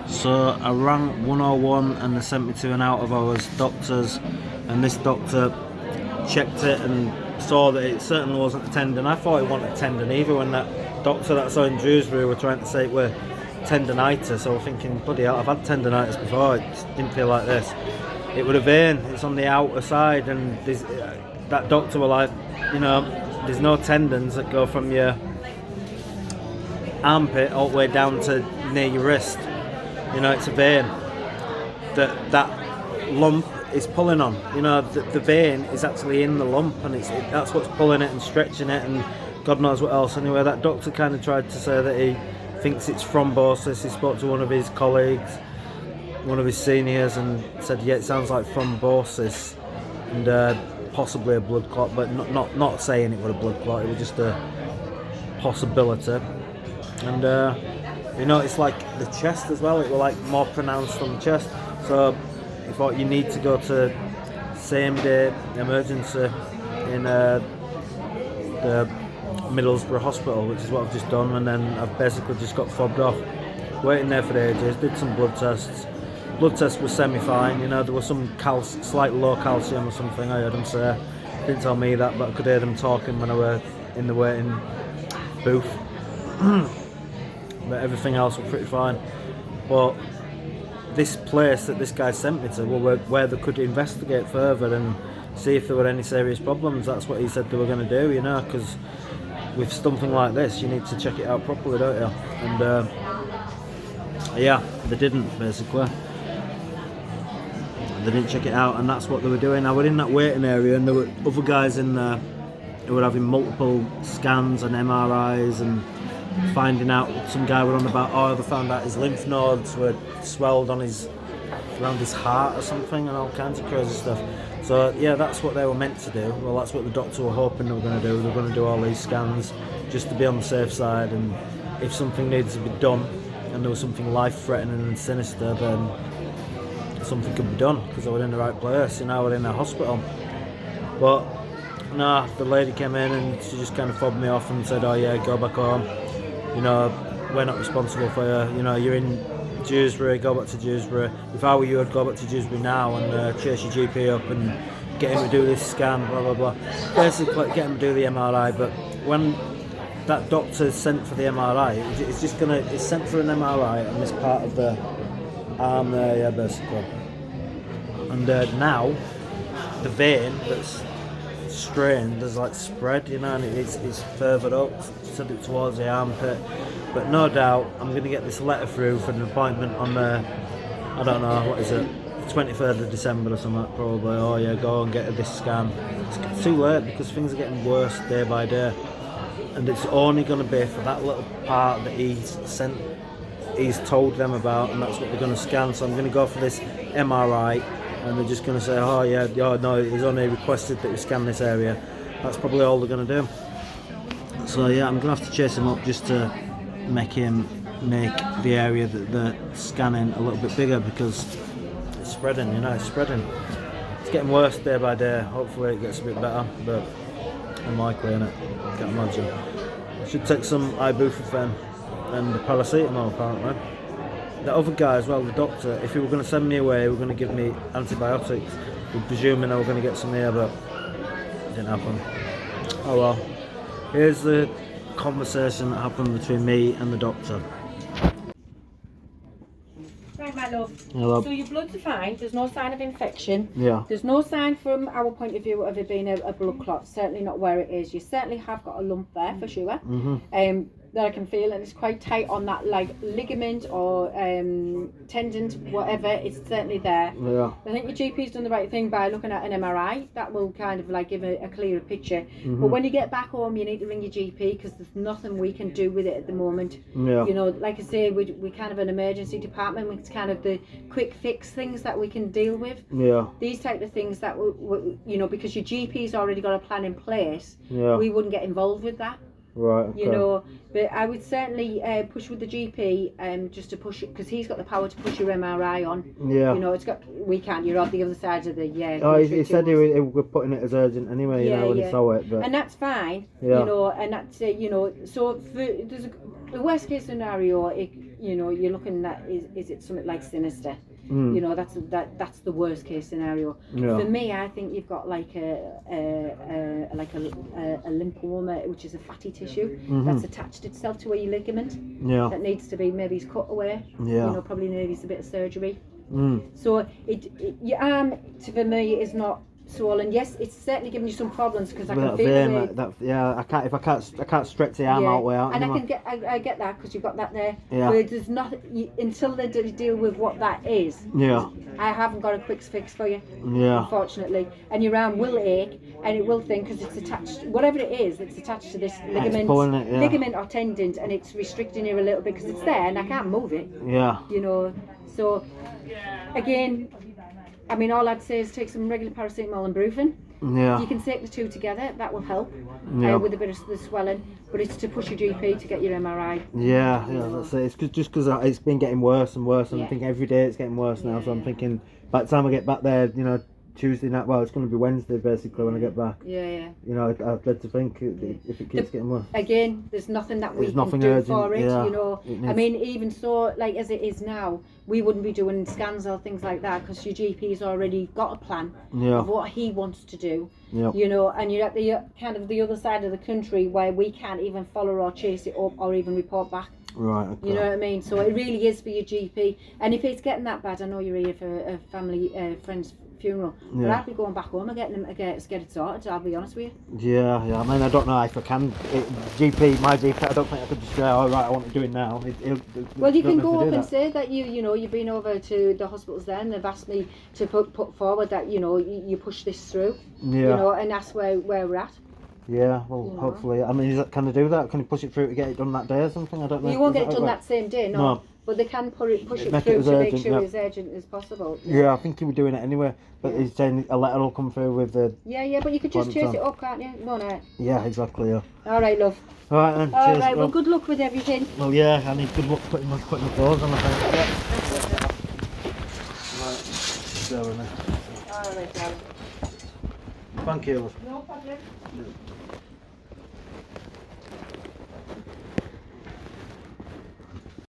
So I rang 101 and they sent me to an out of hours doctor's, and this doctor checked it and saw that it certainly wasn't a tendon. I thought it wasn't a tendon either when that doctor that I saw in Dewsbury were trying to say it were tendinitis. So I was thinking, bloody hell, I've had tendinitis before, it just didn't feel like this. It was a vein, it's on the outer side, and that doctor were like, you know, there's no tendons that go from your armpit all the way down to near your wrist. You know, it's a vein that lump is pulling on. You know, the vein is actually in the lump, and that's what's pulling it and stretching it, and God knows what else. Anyway, that doctor kind of tried to say that he thinks it's thrombosis. He spoke to one of his colleagues, one of his seniors, and said, yeah, it sounds like thrombosis and possibly a blood clot, but not saying it was a blood clot. It was just a possibility. And you know, it's like the chest as well. It was like more pronounced on the chest. So he thought you need to go to same day emergency in the Middlesbrough Hospital, which is what I've just done, and then I've basically just got fobbed off. Waiting there for ages, did some blood tests. Blood tests were semi-fine, you know, there was some slight low calcium or something, I heard them say. Didn't tell me that, but I could hear them talking when I were in the waiting booth. But everything else was pretty fine. But this place that this guy sent me to where they could investigate further and see if there were any serious problems. That's what he said they were going to do, you know, because with something like this you need to check it out properly, don't you? And yeah, they didn't, basically. They didn't check it out, and that's what they were doing. I was in that waiting area, and there were other guys in there who were having multiple scans and MRIs and finding out. Some guy were on about, oh, they found out his lymph nodes were swelled on around his heart or something, and all kinds of crazy stuff. So yeah, that's what they were meant to do. Well, that's what the doctor were hoping they were going to do. They were going to do all these scans just to be on the safe side, and if something needs to be done and there was something life-threatening and sinister, then something could be done, because I was in the right place, you know, I was in a hospital. But no, the lady came in and she just kind of fobbed me off and said, oh yeah, go back home, you know, we're not responsible for you, you know, you're in Dewsbury, go back to Dewsbury. If I were you, I'd go back to Dewsbury now and chase your GP up and get him to do this scan, blah blah blah. Basically get him to do the MRI. But when that doctor sent for the MRI, it's sent for an MRI on this part of the arm there, yeah, basically. And now the vein that's strained has like spread, you know, and it's further up, sent it towards the armpit. But no doubt I'm going to get this letter through for an appointment on the, I don't know, what is it, 23rd of December or something, probably. Oh yeah, go and get this scan. It's too late, because things are getting worse day by day, and it's only going to be for that little part that he's told them about, and that's what they're going to scan. So I'm going to go for this MRI, and they're just going to say, oh yeah, oh, no, he's only requested that we scan this area. That's probably all they're going to do. So yeah, I'm going to have to chase him up just to make the area that they're scanning a little bit bigger, because it's spreading, you know, it's spreading. It's getting worse day by day. Hopefully it gets a bit better, but unlikely, innit? Can't imagine. I should take some ibuprofen and paracetamol, apparently. The other guy as well, the doctor, if he were going to send me away, he were going to give me antibiotics. We're presuming I were going to get some here, but it didn't happen. Oh well. Here's the conversation that happened between me and the doctor. Right, my love. Hello. So your bloods are fine. There's no sign of infection. Yeah. There's no sign from our point of view of it being a blood clot. Certainly not where it is. You certainly have got a lump there for sure. Mm-hmm. That I can feel, and it's quite tight on that like ligament or tendon, whatever. It's certainly there. Yeah. I think your GP's done the right thing by looking at an MRI. That will kind of like give a clearer picture. But when you get back home, you need to ring your GP, because there's nothing we can do with it at the moment. Yeah. You know, like I say, we kind of an emergency department. It's kind of the quick fix things that we can deal with. Yeah. These type of things that you know, because your GP's already got a plan in place. Yeah. We wouldn't get involved with that. Right. Okay. You know, but I would certainly push with the GP just to push it, because he's got the power to push your MRI on. Yeah. You know, we can't. You're on the other side of the Oh, he said he was putting it as urgent anyway. Yeah, you know, when he saw it. But and that's fine. Yeah. You know, and that's you know. So there's the worst case scenario. you know, you're looking at is it something like sinister? Mm. You know, that's the worst case scenario. Yeah. For me, I think you've got like a lymphoma, which is a fatty tissue that's attached itself to a ligament Yeah. that needs to be maybe cut away. Yeah. You know, probably needs a bit of surgery. Mm. So your arm, for me, is not swollen. Yes, it's certainly giving you some problems because I With can that feel vein, the like that, yeah, I can't stretch the arm out way out and anymore. I get that because you've got that there. Yeah. But there's nothing until they deal with what that is. Yeah. I haven't got a quick fix for you, Yeah. unfortunately. And your arm will ache, and it will think because it's attached, whatever it is, it's attached to this ligament, pulling it, yeah. ligament or tendon, and it's restricting you a little bit because it's there, and I can't move it. Yeah. You know, so again, I mean, all I'd say is take some regular paracetamol and Brufen. Yeah. You can take the two together, that will help Yeah. with a bit of the swelling, but it's to push your GP to get your MRI. Yeah, yeah, that's it. It's just because it's been getting worse and worse, and Yeah. I think every day it's getting worse now. So I'm thinking, by the time I get back there, you know, Tuesday night. Well, it's going to be Wednesday basically when I get back. Yeah, yeah. You know, I'd dread to think if it keeps getting worse. Again, there's nothing that we There's can nothing do urgent, for it, yeah. you know. It I needs- mean, even so, like as it is now, we wouldn't be doing scans or things like that because your GP's already got a plan Yeah. of what he wants to do, Yeah. you know, and you're at the kind of the other side of the country where we can't even follow or chase it up or even report back. Right. Okay. You know what I mean? So it really is for your GP. And if it's getting that bad, I know you're here for a family friend's funeral, but Yeah. I'd be going back home and getting them to get it sorted. I'll be honest with you. Yeah, yeah. I mean, I don't know if I can. My GP, I don't think I could just say, "Oh, right, I want to do it now." Well, you don't can know if go they up do and that. say that you've been over to the hospitals there, and they've asked me to put forward that you push this through, Yeah. you know, and that's where we're at. Yeah. Well, You know. hopefully. I mean, can I do that? Can you push it through to get it done that day or something? I don't know. You won't Is get it how done works? that same day, no. No. But they can push it Make it through as to make urgent, sure yeah. it's urgent as possible. Yeah, I think he was doing it anyway. But he's saying a letter will come through with the. Yeah, but you could just Appointment chase it time. up, can't you? No, no. Yeah, exactly. Yeah. All right, love. All right then. All Cheers. right. Well, good luck with everything. Well, yeah, I need good luck putting my clothes on. I think. Right. So, All right, darling. thank you. No problem.